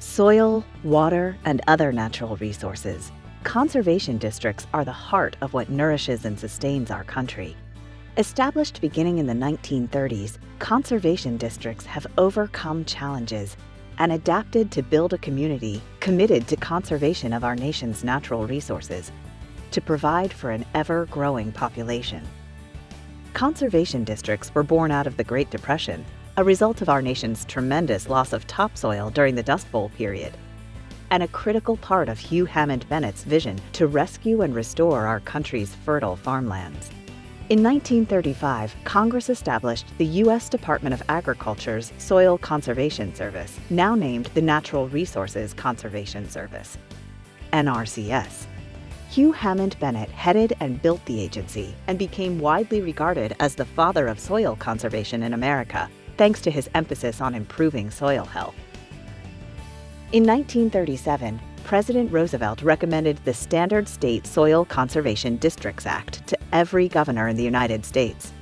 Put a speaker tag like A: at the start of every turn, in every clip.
A: Soil, water, and other natural resources. Conservation districts are the heart of what nourishes and sustains our country. Established beginning in the 1930s, conservation districts have overcome challenges and adapted to build a community committed to conservation of our nation's natural resources, to provide for an ever-growing population. Conservation districts were born out of the Great Depression, a result of our nation's tremendous loss of topsoil during the Dust Bowl period, and a critical part of Hugh Hammond Bennett's vision to rescue and restore our country's fertile farmlands. In 1935, Congress established the U.S. Department of Agriculture's Soil Conservation Service, now named the Natural Resources Conservation Service, NRCS. Hugh Hammond Bennett headed and built the agency and became widely regarded as the father of soil conservation in America, thanks to his emphasis on improving soil health. In 1937, President Roosevelt recommended the Standard State Soil Conservation Districts Act to every governor in the United States.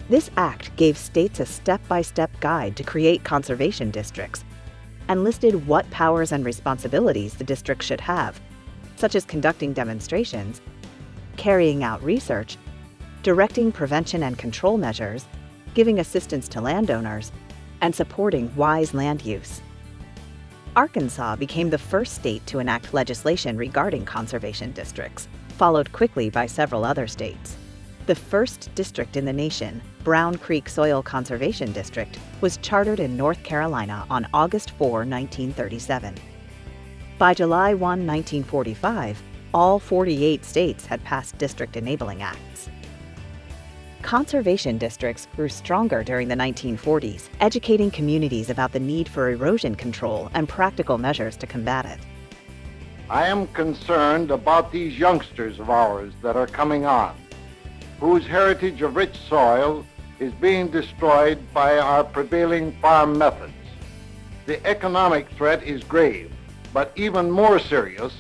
A: This act gave states a step-by-step guide to create conservation districts and listed what powers and responsibilities the district should have, such as conducting demonstrations, carrying out research, directing prevention and control measures, giving assistance to landowners, and supporting wise land use. Arkansas became the first state to enact legislation regarding conservation districts, followed quickly by several other states. The first district in the nation, Brown Creek Soil Conservation District, was chartered in North Carolina on August 4, 1937. By July 1, 1945, all 48 states had passed district enabling acts. Conservation districts grew stronger during the 1940s, educating communities about the need for erosion control and practical measures to combat it.
B: I am concerned about these youngsters of ours that are coming on, whose heritage of rich soil is being destroyed by our prevailing farm methods. The economic threat is grave, but even more serious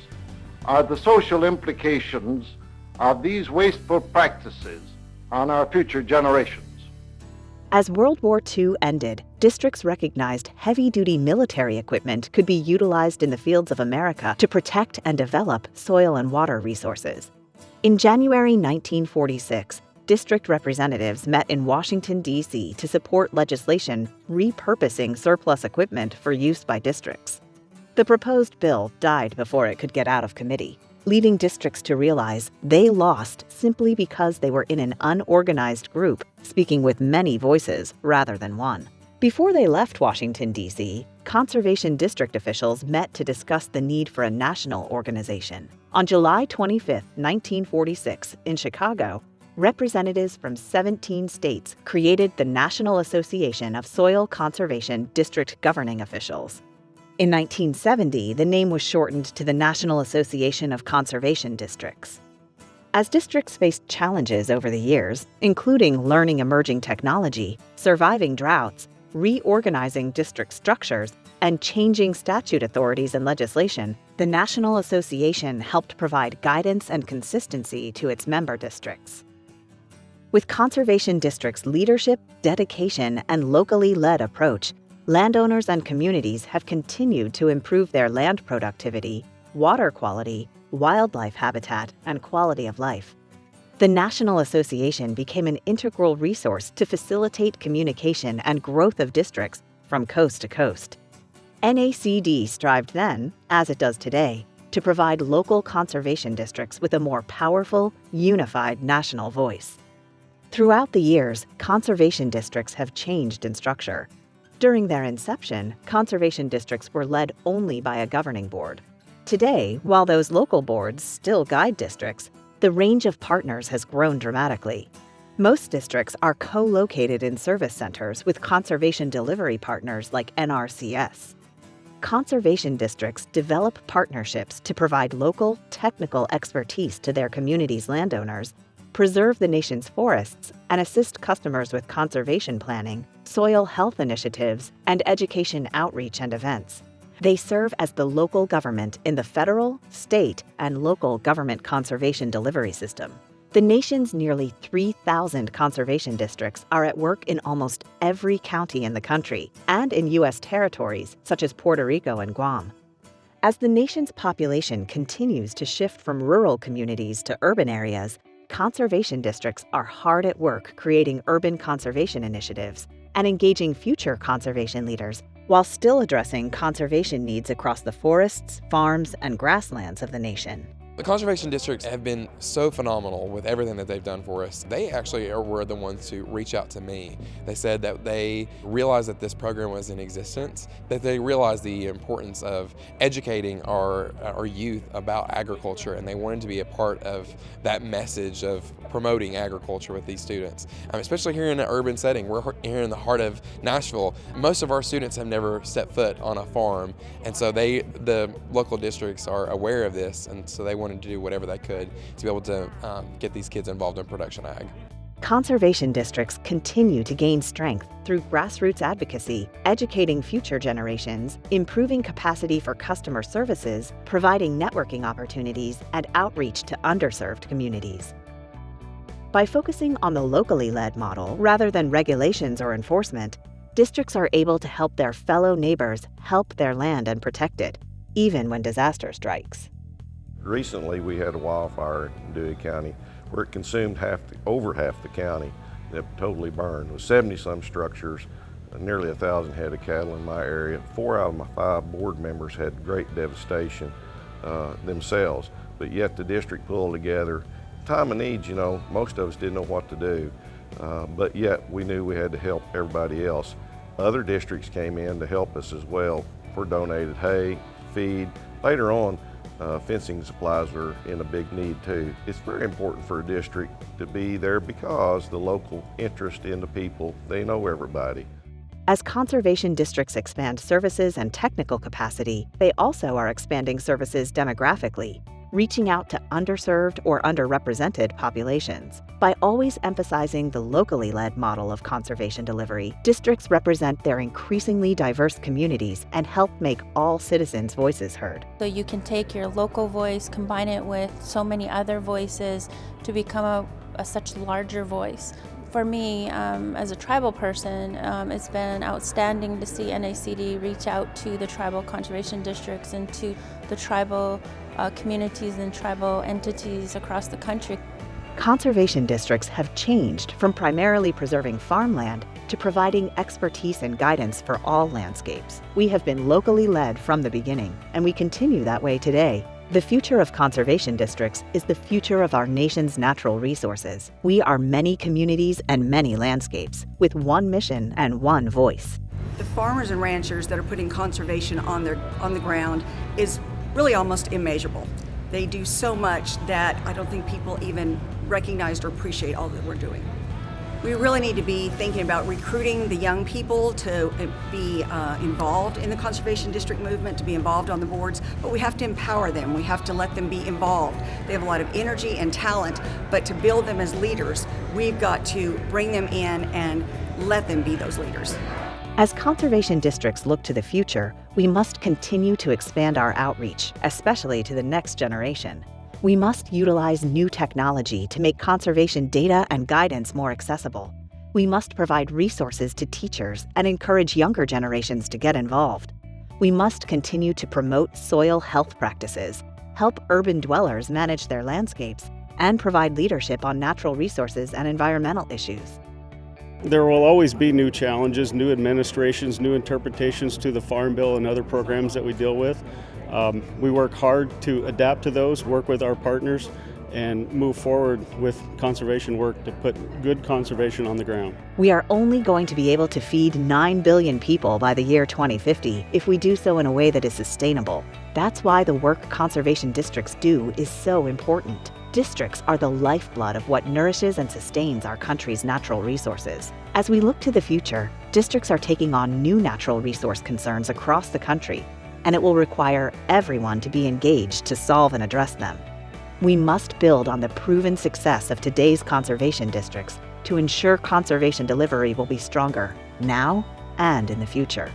B: are the social implications of these wasteful practices on our future generations.
A: As World War II ended, districts recognized heavy-duty military equipment could be utilized in the fields of America to protect and develop soil and water resources. In January 1946, district representatives met in Washington, D.C. to support legislation repurposing surplus equipment for use by districts. The proposed bill died before it could get out of committee, leading districts to realize they lost simply because they were in an unorganized group, speaking with many voices rather than one. Before they left Washington, D.C., conservation district officials met to discuss the need for a national organization. On July 25, 1946, in Chicago, representatives from 17 states created the National Association of Soil Conservation District Governing Officials. In 1970, the name was shortened to the National Association of Conservation Districts. As districts faced challenges over the years, including learning emerging technology, surviving droughts, reorganizing district structures, and changing statute authorities and legislation, the National Association helped provide guidance and consistency to its member districts. With conservation districts' leadership, dedication, and locally led approach, landowners and communities have continued to improve their land productivity, water quality, wildlife habitat, and quality of life. The National Association became an integral resource to facilitate communication and growth of districts from coast to coast. NACD strived then, as it does today, to provide local conservation districts with a more powerful, unified national voice. Throughout the years, conservation districts have changed in structure. During their inception, conservation districts were led only by a governing board. Today, while those local boards still guide districts, the range of partners has grown dramatically. Most districts are co-located in service centers with conservation delivery partners like NRCS. Conservation districts develop partnerships to provide local, technical expertise to their community's landowners, preserve the nation's forests, and assist customers with conservation planning, soil health initiatives, and education outreach and events. They serve as the local government in the federal, state, and local government conservation delivery system. The nation's nearly 3,000 conservation districts are at work in almost every county in the country and in U.S. territories such as Puerto Rico and Guam. As the nation's population continues to shift from rural communities to urban areas, conservation districts are hard at work creating urban conservation initiatives and engaging future conservation leaders while still addressing conservation needs across the forests, farms, and grasslands of the nation.
C: The conservation districts have been so phenomenal with everything that they've done for us. They actually were the ones to reach out to me. They said that they realized that this program was in existence, that they realized the importance of educating our youth about agriculture, and they wanted to be a part of that message of promoting agriculture with these students. Especially here in an urban setting, we're here in the heart of Nashville. Most of our students have never set foot on a farm, and so the local districts are aware of this, and so they wanted to do whatever they could to be able to get these kids involved in production ag.
A: Conservation districts continue to gain strength through grassroots advocacy, educating future generations, improving capacity for customer services, providing networking opportunities, and outreach to underserved communities. By focusing on the locally led model rather than regulations or enforcement, districts are able to help their fellow neighbors help their land and protect it, even when disaster strikes.
D: Recently, we had a wildfire in Dewey County where it consumed over half the county that totally burned. With 70-some structures, nearly 1,000 head of cattle in my area. 4 out of my 5 board members had great devastation themselves, but yet the district pulled together. Time of need, most of us didn't know what to do, but yet we knew we had to help everybody else. Other districts came in to help us as well for donated hay, feed. Later on, fencing supplies are in a big need too. It's very important for a district to be there because the local interest in the people, they know everybody.
A: As conservation districts expand services and technical capacity, they also are expanding services demographically, reaching out to underserved or underrepresented populations. By always emphasizing the locally led model of conservation delivery, districts represent their increasingly diverse communities and help make all citizens' voices heard.
E: So you can take your local voice, combine it with so many other voices to become a such larger voice. For me, as a tribal person, it's been outstanding to see NACD reach out to the tribal conservation districts and to the tribal communities and tribal entities across the country.
A: Conservation districts have changed from primarily preserving farmland to providing expertise and guidance for all landscapes. We have been locally led from the beginning, and we continue that way today. The future of conservation districts is the future of our nation's natural resources. We are many communities and many landscapes, with one mission and one voice.
F: The farmers and ranchers that are putting conservation on the ground is really almost immeasurable. They do so much that I don't think people even recognize or appreciate all that we're doing. We really need to be thinking about recruiting the young people to be involved in the conservation district movement, to be involved on the boards, but we have to empower them. We have to let them be involved. They have a lot of energy and talent, but to build them as leaders, we've got to bring them in and let them be those leaders.
A: As conservation districts look to the future, we must continue to expand our outreach, especially to the next generation. We must utilize new technology to make conservation data and guidance more accessible. We must provide resources to teachers and encourage younger generations to get involved. We must continue to promote soil health practices, help urban dwellers manage their landscapes, and provide leadership on natural resources and environmental issues.
G: There will always be new challenges, new administrations, new interpretations to the Farm Bill and other programs that we deal with. We work hard to adapt to those, work with our partners, and move forward with conservation work to put good conservation on the ground.
A: We are only going to be able to feed 9 billion people by the year 2050 if we do so in a way that is sustainable. That's why the work conservation districts do is so important. Districts are the lifeblood of what nourishes and sustains our country's natural resources. As we look to the future, districts are taking on new natural resource concerns across the country, and it will require everyone to be engaged to solve and address them. We must build on the proven success of today's conservation districts to ensure conservation delivery will be stronger now and in the future.